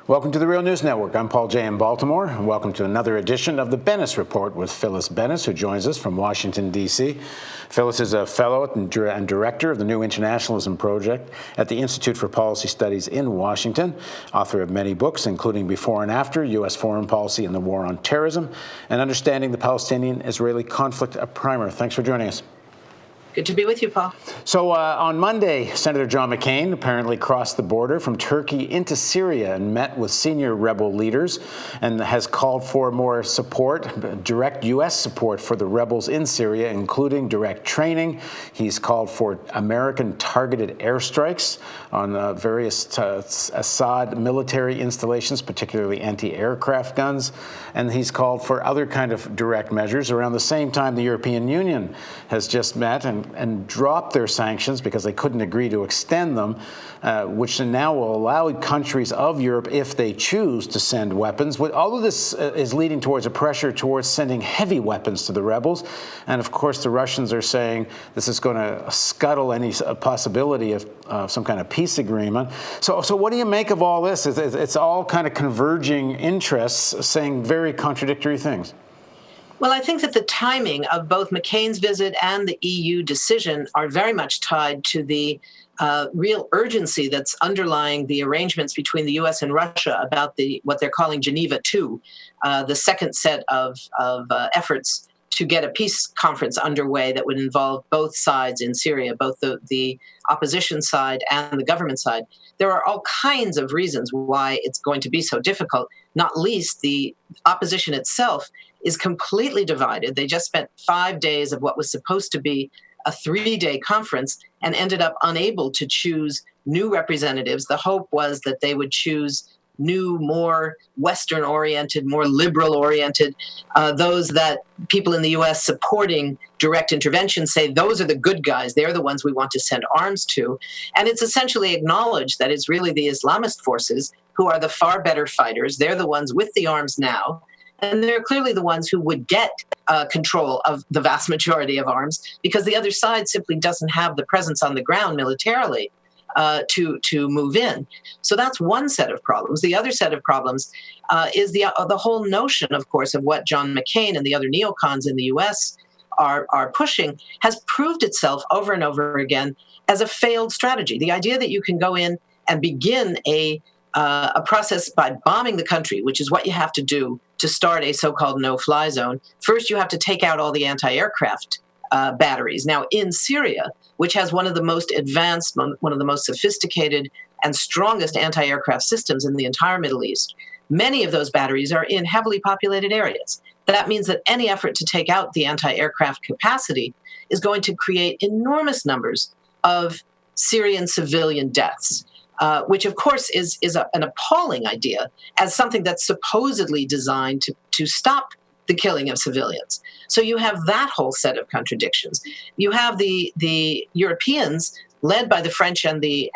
Welcome to the Real News Network. I'm Paul Jay in Baltimore, and welcome to another edition of the Bennis Report with Phyllis Bennis, who joins us from Washington, D.C. Phyllis is a fellow and director of the New Internationalism Project at the Institute for Policy Studies in Washington, author of many books, including Before and After, U.S. Foreign Policy and the War on Terrorism, and Understanding the Palestinian-Israeli Conflict, a primer. Thanks for joining us. Good to be with you, Paul. So on Monday, Senator John McCain apparently crossed the border from Turkey into Syria and met with senior rebel leaders and has called for more support, direct U.S. support for the rebels in Syria, including direct training. He's called for American targeted airstrikes on various Assad military installations, particularly anti-aircraft guns. And he's called for other kind of direct measures. Around the same time, the European Union has just met and dropped their sanctions because they couldn't agree to extend them, which now will allow countries of Europe, if they choose, to send weapons. All of this is leading towards a pressure towards sending heavy weapons to the rebels. And of course, the Russians are saying this is going to scuttle any possibility of some kind of peace agreement. So what do you make of all this? It's all kind of converging interests saying very contradictory things. Well, I think that the timing of both McCain's visit and the EU decision are very much tied to the real urgency that's underlying the arrangements between the U.S. and Russia about what they're calling Geneva II, the second set of efforts to get a peace conference underway that would involve both sides in Syria, both the opposition side and the government side. There are all kinds of reasons why it's going to be so difficult, not least the opposition itself is completely divided. They just spent 5 days of what was supposed to be a 3-day conference and ended up unable to choose new representatives. The hope was that they would choose new, more Western-oriented, more liberal-oriented, those that people in the U.S. supporting direct intervention say those are the good guys. They're the ones we want to send arms to. And it's essentially acknowledged that it's really the Islamist forces who are the far better fighters. They're the ones with the arms now. And they're clearly the ones who would get control of the vast majority of arms because the other side simply doesn't have the presence on the ground militarily to move in. So that's one set of problems. The other set of problems is the whole notion, of course, of what John McCain and the other neocons in the U.S. are pushing has proved itself over and over again as a failed strategy. The idea that you can go in and begin a process by bombing the country, which is what you have to do to start a so-called no-fly zone. First, you have to take out all the anti-aircraft batteries. Now, in Syria, which has one of the most advanced, one of the most sophisticated and strongest anti-aircraft systems in the entire Middle East, many of those batteries are in heavily populated areas. That means that any effort to take out the anti-aircraft capacity is going to create enormous numbers of Syrian civilian deaths. Which, of course, is an appalling idea as something that's supposedly designed to stop the killing of civilians. So you have that whole set of contradictions. You have the Europeans, led by the French and the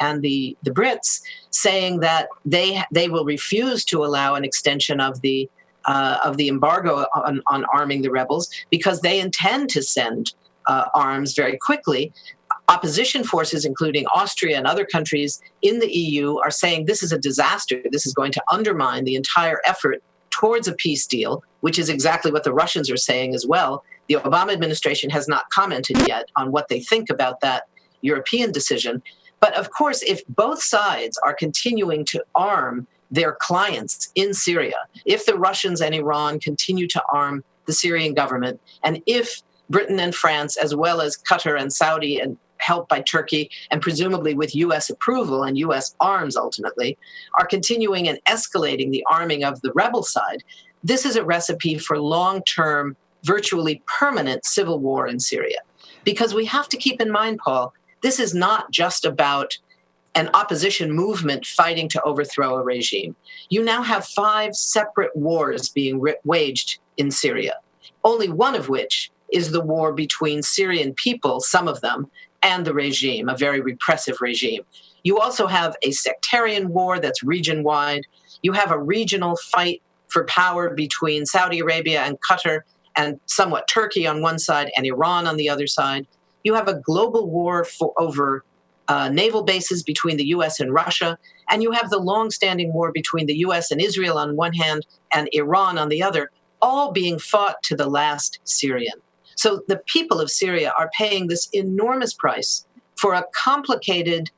Brits, saying that they will refuse to allow an extension of the embargo on arming the rebels because they intend to send arms very quickly. Opposition forces, including Austria and other countries in the EU, are saying this is a disaster. This is going to undermine the entire effort towards a peace deal, which is exactly what the Russians are saying as well. The Obama administration has not commented yet on what they think about that European decision. But of course, if both sides are continuing to arm their clients in Syria, if the Russians and Iran continue to arm the Syrian government, and if Britain and France, as well as Qatar and Saudi, and helped by Turkey, and presumably with U.S. approval and U.S. arms ultimately, are continuing and escalating the arming of the rebel side, this is a recipe for long-term, virtually permanent civil war in Syria. Because we have to keep in mind, Paul, this is not just about an opposition movement fighting to overthrow a regime. You now have 5 separate wars being waged in Syria, only one of which is the war between Syrian people, some of them, and the regime, a very repressive regime. You also have a sectarian war that's region-wide. You have a regional fight for power between Saudi Arabia and Qatar and somewhat Turkey on one side and Iran on the other side. You have a global war over naval bases between the U.S. and Russia. and you have the long-standing war between the US and Israel on one hand and Iran on the other, all being fought to the last Syrian. So the people of Syria are paying this enormous price for a complicated,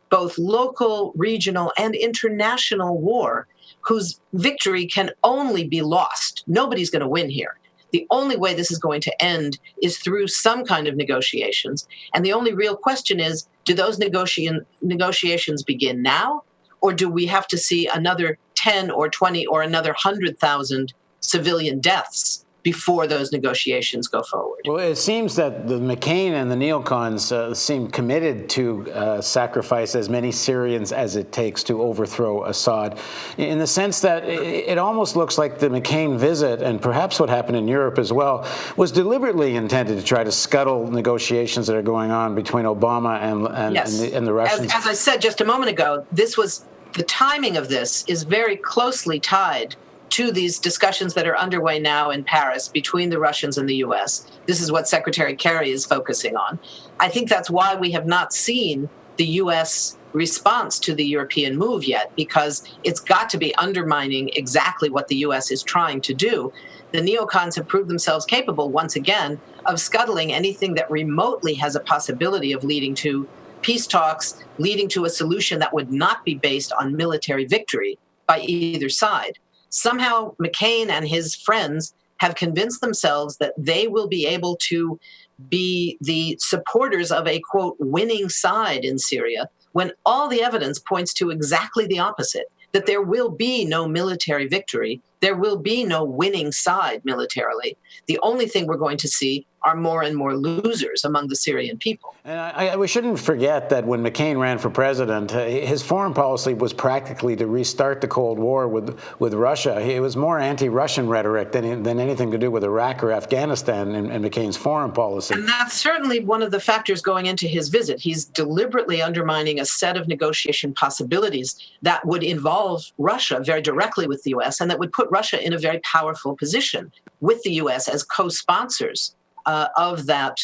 both local, regional, and international war whose victory can only be lost. Nobody's going to win here. The only way this is going to end is through some kind of negotiations. And the only real question is, do those negotiations begin now? Or do we have to see another 10 or 20 or another 100,000 civilian deaths before those negotiations go forward? Well, it seems that the McCain and the neocons seem committed to sacrifice as many Syrians as it takes to overthrow Assad, in the sense that it almost looks like the McCain visit, and perhaps what happened in Europe as well, was deliberately intended to try to scuttle negotiations that are going on between Obama and the Russians. As I said just a moment ago, the timing of this is very closely tied to these discussions that are underway now in Paris between the Russians and the U.S. This is what Secretary Kerry is focusing on. I think that's why we have not seen the U.S. response to the European move yet, because it's got to be undermining exactly what the U.S. is trying to do. The neocons have proved themselves capable, once again, of scuttling anything that remotely has a possibility of leading to peace talks, leading to a solution that would not be based on military victory by either side. Somehow McCain and his friends have convinced themselves that they will be able to be the supporters of a, quote, winning side in Syria, when all the evidence points to exactly the opposite, that there will be no military victory. There will be no winning side militarily. The only thing we're going to see are more and more losers among the Syrian people. And we shouldn't forget that when McCain ran for president, his foreign policy was practically to restart the Cold War with Russia. It was more anti-Russian rhetoric than anything to do with Iraq or Afghanistan in McCain's foreign policy. And that's certainly one of the factors going into his visit. He's deliberately undermining a set of negotiation possibilities that would involve Russia very directly with the U.S. and that would put Russia in a very powerful position with the U.S. as co-sponsors of that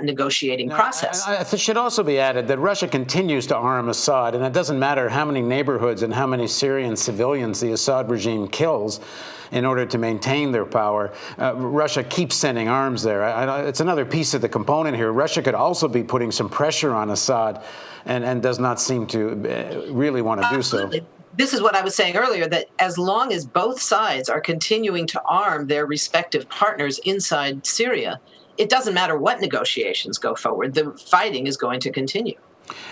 negotiating process. It should also be added that Russia continues to arm Assad, and it doesn't matter how many neighborhoods and how many Syrian civilians the Assad regime kills in order to maintain their power. Russia keeps sending arms there. It's another piece of the component here. Russia could also be putting some pressure on Assad and does not seem to really want to do so. This is what I was saying earlier, that as long as both sides are continuing to arm their respective partners inside Syria, it doesn't matter what negotiations go forward. The fighting is going to continue.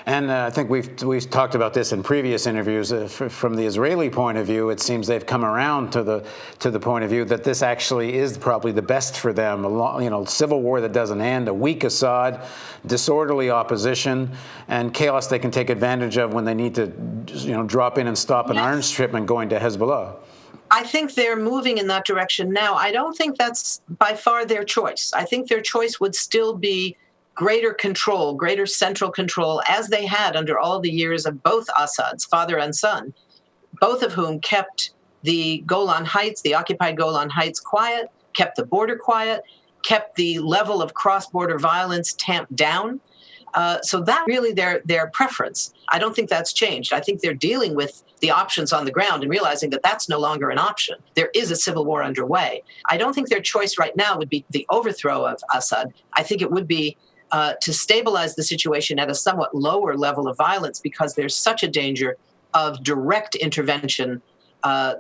And I think we've talked about this in previous interviews. From the Israeli point of view, it seems they've come around to the point of view that this actually is probably the best for them. Civil war that doesn't end, a weak Assad, disorderly opposition, and chaos they can take advantage of when they need to, drop in and stop an arms shipment going to Hezbollah. I think they're moving in that direction now. I don't think that's by far their choice. I think their choice would still be greater control, greater central control, as they had under all the years of both Assads, father and son, both of whom kept the Golan Heights, the occupied Golan Heights, quiet, kept the border quiet, kept the level of cross-border violence tamped down. So that really their preference. I don't think that's changed. I think they're dealing with the options on the ground and realizing that that's no longer an option. There is a civil war underway. I don't think their choice right now would be the overthrow of Assad. I think it would be to stabilize the situation at a somewhat lower level of violence, because there's such a danger of direct intervention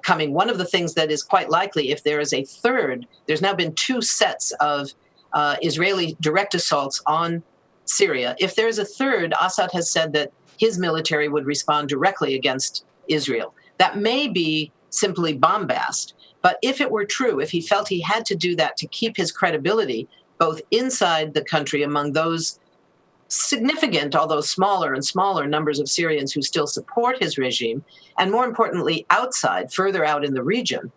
coming. One of the things that is quite likely, if there is a third, there's now been 2 sets of Israeli direct assaults on Syria. If there is a third, Assad has said that his military would respond directly against Israel. That may be simply bombast, but if it were true, if he felt he had to do that to keep his credibility, both inside the country among those significant, although smaller and smaller numbers of Syrians who still support his regime, and more importantly, outside, further out in the region,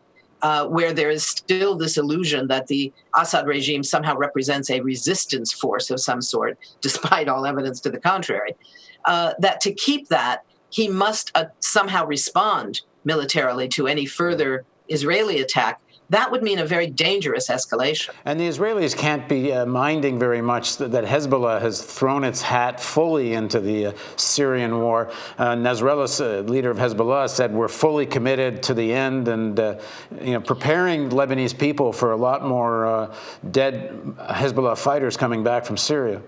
where there is still this illusion that the Assad regime somehow represents a resistance force of some sort, despite all evidence to the contrary, that to keep that, he must somehow respond militarily to any further Israeli attack. that would mean a very dangerous escalation. And the Israelis can't be minding very much that Hezbollah has thrown its hat fully into the Syrian war. Nasrallah, leader of Hezbollah, said we're fully committed to the end, and preparing Lebanese people for a lot more dead Hezbollah fighters coming back from Syria.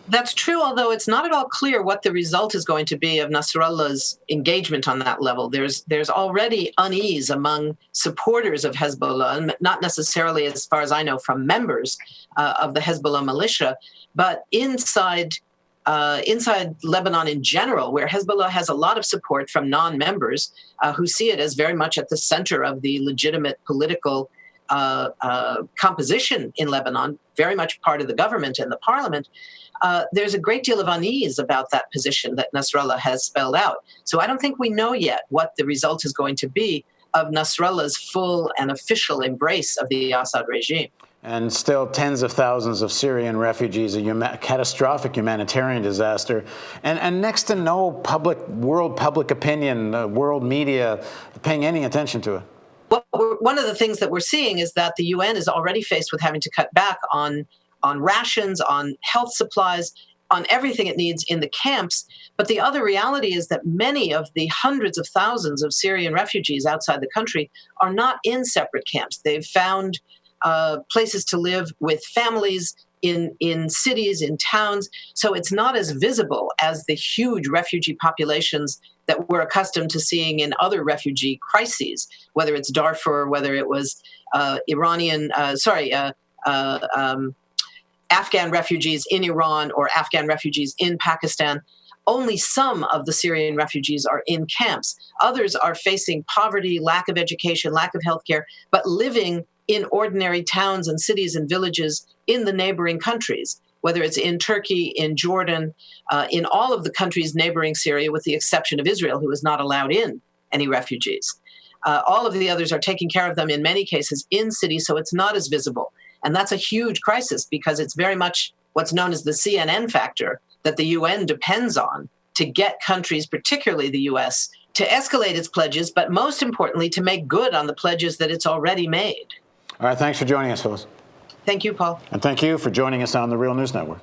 That's true, although it's not at all clear what the result is going to be of Nasrallah's engagement on that level. There's already unease among supporters of Hezbollah, and not necessarily, as far as I know, from members of the Hezbollah militia, but inside Lebanon in general, where Hezbollah has a lot of support from non-members who see it as very much at the center of the legitimate political composition in Lebanon, very much part of the government and the parliament. There's a great deal of unease about that position that Nasrallah has spelled out. So I don't think we know yet what the result is going to be of Nasrallah's full and official embrace of the Assad regime. And still tens of thousands of Syrian refugees, a catastrophic humanitarian disaster, and next to no world public opinion, world media paying any attention to it. Well, one of the things that we're seeing is that the UN is already faced with having to cut back on rations, on health supplies, on everything it needs in the camps. But the other reality is that many of the hundreds of thousands of Syrian refugees outside the country are not in separate camps. They've found places to live with families in cities, in towns. So it's not as visible as the huge refugee populations that we're accustomed to seeing in other refugee crises, whether it's Darfur, whether it was Afghan refugees in Iran or Afghan refugees in Pakistan. Only some of the Syrian refugees are in camps. Others are facing poverty, lack of education, lack of healthcare, but living in ordinary towns and cities and villages in the neighboring countries, whether it's in Turkey, in Jordan, in all of the countries neighboring Syria, with the exception of Israel, who has not allowed in any refugees. All of the others are taking care of them, in many cases, in cities, so it's not as visible. And that's a huge crisis because it's very much what's known as the CNN factor that the UN depends on to get countries, particularly the US, to escalate its pledges, but most importantly, to make good on the pledges that it's already made. All right, thanks for joining us, Phyllis. Thank you, Paul. And thank you for joining us on the Real News Network.